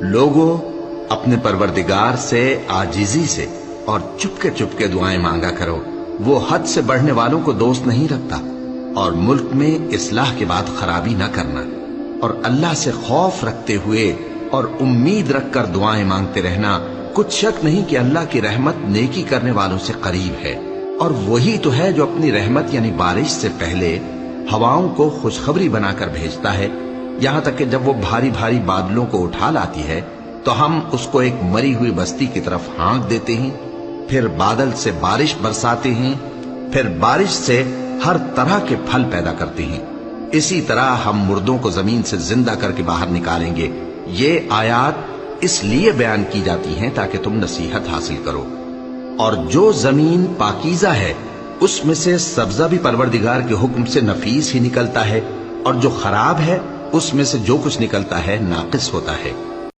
लोगों, अपने परवरदिगार से आजिजी से और चुपके चुपके दुआएं मांगा करो। वो हद से बढ़ने वालों को दोस्त नहीं रखता। और मुल्क में इस्लाह के बाद खराबी न करना, और अल्लाह से खौफ रखते हुए और उम्मीद रखकर दुआएं मांगते रहना। कुछ शक नहीं कि अल्लाह की रहमत नेकी करने वालों से करीब है। और वही तो है जो अपनी रहमत यानी बारिश से पहले हवाओं को खुशखबरी बनाकर भेजता है, यहां तक कि जब वो भारी भारी बादलों को उठा लाती है तो हम उसको एक मरी हुई बस्ती की तरफ हाँक देते हैं, फिर बादल से बारिश बरसाते हैं, फिर बारिश से हर तरह के फल पैदा करते हैं। इसी तरह हम मुर्दों को जमीन से जिंदा करके बाहर निकालेंगे। ये आयात इसलिए बयान की जाती हैं ताकि तुम नसीहत हासिल करो। और जो जमीन पाकीज़ा है उसमें से सब्जा भी परवरदिगार के हुक्म से नफीस ही निकलता है, और जो खराब है उसमें से जो कुछ निकलता है नाकिस होता है।